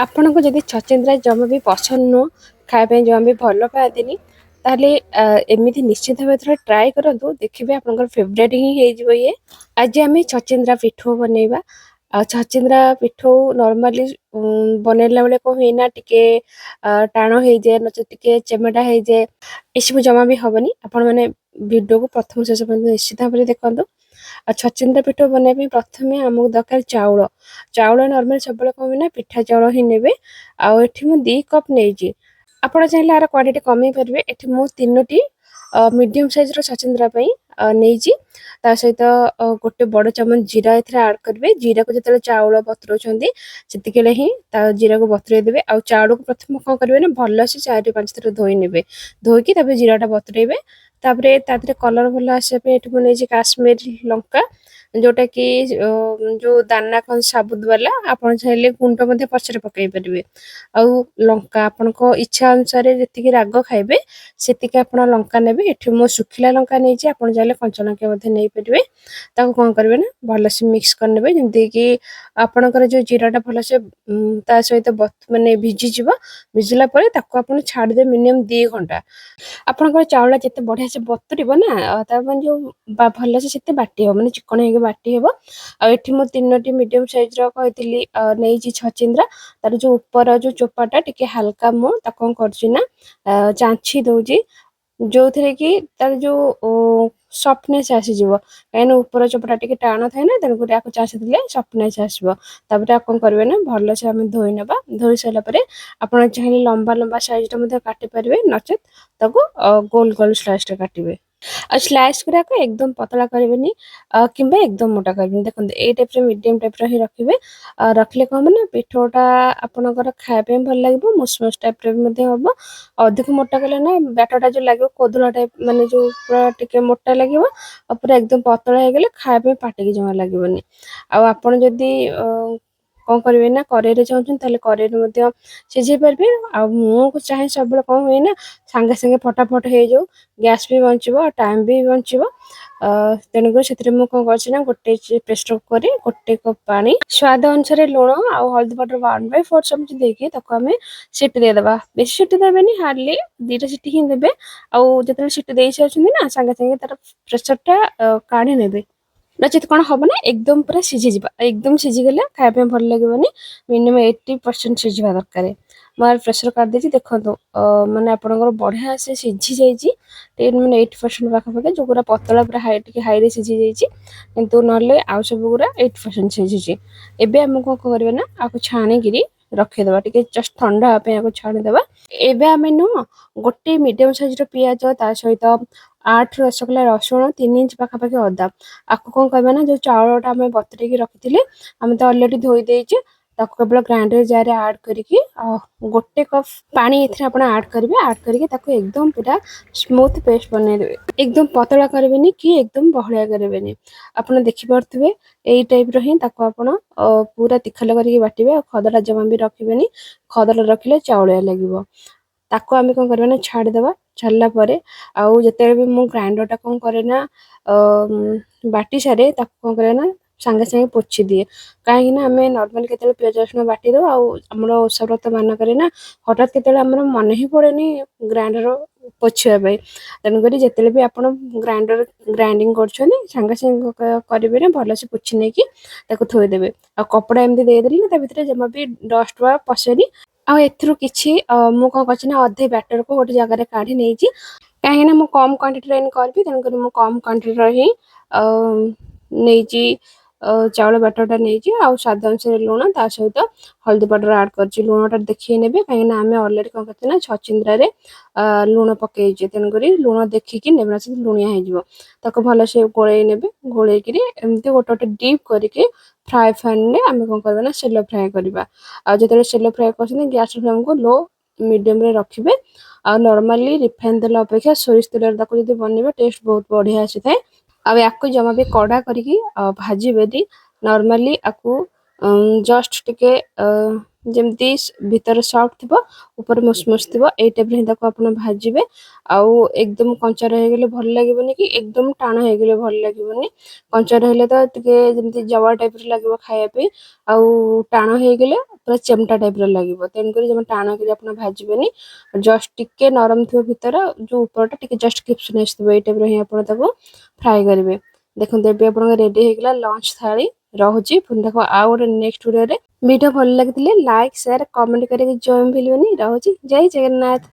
ଆପଣଙ୍କୁ ଯଦି ଛଚିନ୍ଦ୍ରା ଜମା ବି ପସନ୍ଦ ନୁହଁ, ଖାଇବା ପାଇଁ ଜମା ବି ଭଲ ପାଆନ୍ତିନି, ତାହେଲେ ଏମିତି ନିଶ୍ଚିତ ଭାବେ ଥରେ ଟ୍ରାଏ କରନ୍ତୁ। ଦେଖିବେ ଆପଣଙ୍କର ଫେଭରେଟ୍ ହିଁ ହେଇଯିବ ଇଏ। ଆଜି ଆମେ ଛଚିନ୍ଦ୍ରା ପିଠଉ ବନେଇବା। ଆଉ ଛଚିନ୍ଦ୍ରା ପିଠଉ ନର୍ମାଲି ବନେଇଲା ବେଳେ କ'ଣ ହୁଏନା ଟିକେ ଟାଣ ହେଇଯାଏ, ନଚେତ୍ ଟିକେ ଚେମେଟା ହେଇଯାଏ। ଏସବୁ ଜମା ବି ହବନି। ଆପଣମାନେ ଭିଡ଼ିଓକୁ ପ୍ରଥମରୁ ଶେଷ ପର୍ଯ୍ୟନ୍ତ ନିଶ୍ଚିତ ଭାବରେ ଦେଖନ୍ତୁ। ଆଉ ଛଚିନ୍ଦ୍ରା ପିଠଉ ବନେଇବା ପାଇଁ ପ୍ରଥମେ ଆମକୁ ଦରକାର ଚାଉଳ। ଚାଉଳ ନର୍ମାଲି ସବୁବେଳେ କ'ଣ ହୁଏ ନା ପିଠା ଚାଉଳ ହିଁ ନେବେ। ଆଉ ଏଠି ମୁଁ 2 କପ୍ ନେଇଛି। ଆପଣ ଚାହିଁଲେ ଆର କ୍ୱାଣ୍ଟିଟି କମେଇ ପାରିବେ। ଏଠି ମୁଁ 3ଟି ମିଡ଼ିୟମ୍ ସାଇଜ୍‌ର ଛଚିନ୍ଦ୍ରା ପାଇଁ ନେଇଛି। ତା ସହିତ ଗୋଟେ ବଡ଼ ଚାମଚ ଜିରା ଏଥିରେ ଆଡ୍ କରିବେ। ଜିରାକୁ ଯେତେବେଳେ ଚାଉଳ ବତୁରଉଛନ୍ତି ସେତିକିବେଳେ ହିଁ ତା ଜିରାକୁ ବତୁରେଇ ଦେବେ। ଆଉ ଚାଉଳକୁ ପ୍ରଥମେ କ'ଣ କରିବେ ନା ଭଲସେ 4ରୁ 5 ଥର ଧୋଇ ନେବେ। ଧୋଇକି ତାପରେ ଜିରାଟା ବତୁରେଇବେ। ତାପରେ ତା ଦେହରେ କଲର୍ ଭଲ ଆସିବା ପାଇଁ ଏଠି ମୁଁ ନେଇଛି କାଶ୍ମୀରୀ ଲଙ୍କା, ଯୋଉଟାକି ଯୋଉ ଦାନା କଣ ସାବୁତ ବାଲା। ଆପଣ ଚାହିଁଲେ ଗୁଣ୍ଡ ମଧ୍ୟ ପଛରେ ପକେଇ ପାରିବେ। ଆଉ ଲଙ୍କା ଆପଣଙ୍କ ଇଚ୍ଛା ଅନୁସାରେ ଯେତିକି ରାଗ ଖାଇବେ ସେତିକି ଆପଣ ଲଙ୍କା ନେବେ। ଏଠି ମୁଁ ଶୁଖିଲା ଲଙ୍କା ନେଇଛି, ଆପଣ ଚାହିଁଲେ କଞ୍ଚା ଲଙ୍କା ମଧ୍ୟ ନେଇପାରିବେ। ତାକୁ କ'ଣ କରିବେ ନା ଭଲସେ ମିକ୍ସ କରିନେବେ, ଯେମିତିକି ଆପଣଙ୍କର ଯୋଉ ଜିରାଟା ଭଲସେ ତା ସହିତ ମାନେ ଭିଜିଯିବ। ଭିଜିଲା ପରେ ତାକୁ ଆପଣ ଛାଡ଼ିଦେବେ ମିନିମମ୍ 2 ଘଣ୍ଟା। ଆପଣଙ୍କର ଚାଉଳଟା ଯେତେ ବଢ଼ିଆ ସେ ବତୁରିବ ନା ତା ମାନେ ଯୋଉ ଭଲସେ ସେତେ ବାଟି ହେବ, ମାନେ ଚିକଣ ହେଇକି ବାଟି ହେବ। ଆଉ ଏଠି ମୁଁ 3ଟି ମିଡ଼ିୟମ୍ ସାଇଜ୍‌ର କହିଥିଲି ନେଇଛି ଛଚିନ୍ଦ୍ରା। ତାର ଯୋଉ ଉପର ଯୋଉ ଚୋପାଟା ଟିକେ ହାଲକା ମୁଁ ତାକୁ କ'ଣ କରୁଛି ନା ଚାଞ୍ଚି ଦଉଛି, ଯୋଉଥିରେ କି ତାର ଯୋଉ ସଫ୍ଟନେସ୍ ଆସିଯିବ। କାହିଁକିନା ଉପର ଚୋପାଟା ଟିକେ ଟାଣ ଥାଏ ନା, ତେଣୁକରି ଆକୁ ଚାଞ୍ଚି ଦେଲେ ସଫ୍ଟନେସ୍ ଆସିବ। ତାପରେ ଆଉ କ'ଣ କରିବେ ନା ଭଲସେ ଆମେ ଧୋଇ ନେବା। ଧୋଇ ସାରିଲା ପରେ ଆପଣ ଚାହିଁଲେ ଲମ୍ବା ଲମ୍ବା ସାଇଜ୍‌ର ମଧ୍ୟ କାଟି ପାରିବେ, ନଚେତ୍ ତାକୁ ଗୋଲ ଗୋଲ ସ୍ଲାଇସ୍‌ରେ କାଟିବେ। ଆଉ ସ୍ଲାଇସ୍ ଗୁଡ଼ାକ ଏକଦମ ପତଳା କରିବେନି କିମ୍ବା ଏକଦମ ମୋଟା କରିବେନି। ଦେଖନ୍ତୁ ଏଇ ଟାଇପ୍‌ର ମିଡ଼ିୟମ୍ ଟାଇପ୍‌ର ହିଁ ରଖିବେ। ରଖିଲେ କ'ଣ ହବ ନା ପିଠଉଟା ଆପଣଙ୍କର ଖାଇବା ପାଇଁ ଭଲ ଲାଗିବ, ମୁସମୁସ ଟାଇପ୍‌ର ବି ମଧ୍ୟ ହବ। ଅଧିକ ମୋଟା କଲେ ନା ବ୍ୟାଟରଟା ଯୋଉ ଲାଗିବ କୋଦଳା ଟାଇପ୍, ମାନେ ଯୋଉ ପୁରା ଟିକେ ମୋଟା ଲାଗିବ। ଆଉ ପୁରା ଏକଦମ ପତଳା ହେଇଗଲେ ଖାଇବା ପାଇଁ ପାଟିକି ଜମା ଲାଗିବନି। ଆଉ ଆପଣ ଯଦି କ'ଣ କରିବେ ନା କରେଇରେ ଚାହୁଁଛନ୍ତି ତାହେଲେ କରେଇରେ ମଧ୍ୟ ସିଝେଇ ପାରିବେ। ଆଉ ମୁଁ ଚାହେଁ ସବୁବେଳେ କ'ଣ ହୁଏ ନା ସାଙ୍ଗେ ସାଙ୍ଗେ ଫଟାଫଟ ହେଇଯାଉ, ଗ୍ୟାସ୍ ବି ବଞ୍ଚିବ ଆଉ ଟାଇମ୍ ବି ବଞ୍ଚିବ। ତେଣୁକରି ସେଥିରେ ମୁଁ କ'ଣ କରିଛି ନା ଗୋଟେ ପ୍ରେସର କୁକର୍‌ରେ 1 କପ୍ ପାଣି, ସ୍ୱାଦ ଅନୁସାରେ ଲୁଣ ଆଉ ହଳଦୀ ପାଉଡର 1/4 ଚାମଚ ଦେଇକି ତାକୁ ଆମେ ସିଟି ଦେଇଦେବା। ବେଶୀ ସିଟି ଦେବେନି, ହାର୍ଡଲି 2ଟା ସିଟି ହିଁ ଦେବେ। ଆଉ ଯେତେବେଳେ ସିଟି ଦେଇ ସାରିଛନ୍ତି ନା ସାଙ୍ଗେ ସାଙ୍ଗେ ତାର ପ୍ରେସରଟା କାଢ଼ି ନେବେ। ନଚେତ୍ କ'ଣ ହବ ନା ଏକଦମ ପୁରା ସିଝିଯିବ। ଏକଦମ ସିଝିଗଲେ ଖାଇବା ପାଇଁ ଭଲ ଲାଗିବନି। ମିନିମମ୍ 80% ସିଝିବା ଦରକାର। ମୁଁ ପ୍ରେସର କାଢ଼ିଦେଇଛି। ଦେଖନ୍ତୁ ମାନେ ଆପଣଙ୍କର ବଢ଼ିଆ ସେ ସିଝି ଯାଇଛି। ମାନେ 80% ପାଖାପାଖି, ଯୋଉଗୁଡ଼ା ପତଳା ପୁରା ଟିକେ ହାଇରେ ସିଝି ଯାଇଛି, କିନ୍ତୁ ନହେଲେ ଆଉ ସବୁଗୁଡ଼ା 80% ସିଝିଛି। ଏବେ ଆମେ କ'ଣ କରିବା ନା ଆକୁ ଛାଣିକିରି ରଖିଦେବା, ଟିକେ ଜଷ୍ଟ ଥଣ୍ଡା ହେବା ପାଇଁ ଆକୁ ଛାଣିଦେବା। ଏବେ ଆମେ ନୁହଁ ଗୋଟେ ମିଡ଼ିୟମ୍ ସାଇଜ୍‌ର ପିଆଜ, ତା ସହିତ 8ରୁ 10 କୋଲା ରସୁଣ, 3 ଇଞ୍ଚ ପାଖାପାଖି ଅଦା, ଆକୁ କ'ଣ କରିବା ନା ଯୋଉ ଚାଉଳଟା ଆମେ ବତୁରେଇକି ରଖିଥିଲେ ଆମେ ତ ଅଲରେଡ଼ି ଧୋଇ ଦେଇଛେ, ତାକୁ କେବଳ ଗ୍ରାଇଣ୍ଡର ଜାର୍‌ରେ ଆଡ୍ କରିକି 1 କପ୍ ପାଣି ଏଥିରେ ଆପଣ ଆଡ୍ କରିବେ। ଆଡ୍ କରିକି ତାକୁ ଏକଦମ ପୁରା ସ୍ମୁଥ୍ ପେଷ୍ଟ ବନେଇଦେବେ। ଏକଦମ ପତଳା କରିବେନି କି ଏକଦମ ବହଳିଆ କରିବେନି। ଆପଣ ଦେଖିପାରୁଥିବେ ଏଇ ଟାଇପ୍‌ର ହିଁ ତାକୁ ଆପଣ ପୁରା ତିଖଲ କରିକି ବାଟିବେ। ଆଉ ଖଦଡ଼ା ଜମା ବି ରଖିବେନି, ଖଦଡ଼ା ରଖିଲେ ଚାଉଳିଆ ଲାଗିବ। ତାକୁ ଆମେ କ'ଣ କରିବା ନା ଛାଡ଼ିଦେବା। ଛାଡ଼ିଲା ପରେ ଆଉ ଯେତେବେଳେ ବି ମୁଁ ଗ୍ରାଇଣ୍ଡରଟା କ'ଣ କରେ ନା ବାଟି ସାରେ, ତାକୁ କ'ଣ କରେ ନା ସାଙ୍ଗେ ସାଙ୍ଗେ ପୋଛି ଦିଏ। କାହିଁକିନା ଆମେ ନର୍ମାଲି କେତେବେଳେ ପିଆଜ ରସୁଣ ବାଟିଦେଉ, ଆଉ ଆମର ଓଷା ବ୍ରତ ମାନଙ୍କରେ ନା ହଠାତ୍ କେତେବେଳେ ଆମର ମନେ ହିଁ ପଡ଼େନି ଗ୍ରାଇଣ୍ଡର ପୋଛିବା ପାଇଁ। ତେଣୁକରି ଯେତେବେଳେ ବି ଆପଣ ଗ୍ରାଇଣ୍ଡିଙ୍ଗ କରୁଛନ୍ତି ସାଙ୍ଗେ ସାଙ୍ଗେ କରିବେ ନା ଭଲସେ ପୋଛି ନେଇକି ତାକୁ ଥୋଇଦେବେ। ଆଉ କପଡ଼ା ଏମିତି ଦେଇଦେଲେ ନା ତା ଭିତରେ ଜମା ବି ଡଷ୍ଟ ବା ପଶେନି। ଆଉ ଏଥିରୁ କିଛି ମୁଁ କ'ଣ କରିଛି ନା ଅଧେ ବ୍ୟାଟରକୁ ଗୋଟେ ଜାଗାରେ କାଢ଼ି ନେଇଛି। କାହିଁକିନା ମୁଁ କମ୍ କ୍ୱାଣ୍ଟିଟିର କରିବି, ତେଣୁକରି ମୁଁ କମ୍ କ୍ୱାଣ୍ଟିଟିର ହିଁ ନେଇଛି। ଚାଉଳ ବ୍ୟାଟରଟା ନେଇଛି, ଆଉ ସ୍ୱାଦ ଅନୁସାରେ ଲୁଣ, ତା ସହିତ ହଳଦୀ ପାଉଡର ଆଡ୍ କରିଛି। ଲୁଣଟା ଦେଖିକି ନେବେ, କାହିଁକିନା ଆମେ ଅଲରେଡ଼ି କ'ଣ କରିଛେ ନା ଛଚିନ୍ଦ୍ରାରେ ଲୁଣ ପକେଇଛେ, ତେଣୁକରି ଲୁଣ ଦେଖିକି ନେବେ, ନଚେତ୍ ଲୁଣିଆ ହେଇଯିବ। ତାକୁ ଭଲସେ ଗୋଳେଇ ନେବେ। ଗୋଳେଇକିରି ଏମିତି ଗୋଟେ ଗୋଟେ ଡିପ୍ କରିକି ଫ୍ରାଏ ପ୍ୟାନ୍‌ରେ ଆମେ କ'ଣ କରିବା ନା ସେଲୋ ଫ୍ରାଏ କରିବା। ଆଉ ଯେତେବେଳେ ସେଲୋ ଫ୍ରାଏ କରୁଛନ୍ତି ଗ୍ୟାସ୍ ଫ୍ଲେମ୍‌କୁ ଲୋ ମିଡ଼ିୟମ୍‌ରେ ରଖିବେ। ଆଉ ନର୍ମାଲି ରିଫାଇନ୍ ତେଲ ଅପେକ୍ଷା ସୋରିଷ ତେଲରେ ତାକୁ ଯଦି ବନେଇବେ ଟେଷ୍ଟ ବହୁତ ବଢ଼ିଆ ଆସିଥାଏ। ଆଉ ୟାକୁ ଜମା ବି କଡ଼ା କରିକି ଭାଜିବେନି। ନର୍ମାଲି ଆକୁ जस्ट टिके ଯେମିତି ଭିତରେ ସଫ୍ଟ ଥିବ ଉପରେ ମୁସମୁସ ଥିବ ଏଇ ଟାଇପ୍ର ହିଁ ତାକୁ ଆପଣ ଭାଜିବେ। ଆଉ ଏକଦମ କଞ୍ଚା ରହିଗଲେ ଭଲ ଲାଗିବନି କି ଏକଦମ ଟାଣ ହେଇଗଲେ ଭଲ ଲାଗିବନି। କଞ୍ଚା ରହିଲେ ତ ଟିକେ ଯେମିତି ଜବା ଟାଇପ୍ର ଲାଗିବ ଖାଇବା ପାଇଁ। ଆଉ ଟାଣ ହେଇଗଲେ ପୁରା ଚେମଟା ଟାଇପ୍ର ଲାଗିବ। ତେଣୁକରି ଜମା ଟାଣ କରି ଆପଣ ଭାଜିବେନି। ଜଷ୍ଟ ଟିକେ ନରମ ଥିବ ଭିତର ଯୋଉ ଉପରଟା ଟିକେ ଜଷ୍ଟ କ୍ରିସ୍ପିନେସ୍ ଥିବ ଏଇ ଟାଇପ୍ର ହିଁ ଆପଣ ତାକୁ ଫ୍ରାଏ କରିବେ। ଦେଖନ୍ତୁ ଏବେ ଆପଣଙ୍କ ରେଡି ହେଇଗଲା ଲଞ୍ଚ ଥାଳି। ରହୁଛି ପୁଣି ଦେଖ ଆଉ ଗୋଟେ ନେକ୍ସଟ ଭିଡିଓରେ। ଭିଡିଓ ଭଲ ଲାଗିଥିଲେ ଲାଇକ୍ ସେୟାର କମେଣ୍ଟ କରିକି ଜଏନ୍ ଭୁଲିବେନି। ରହୁଛି ଜୟ ଜଗନ୍ନାଥ।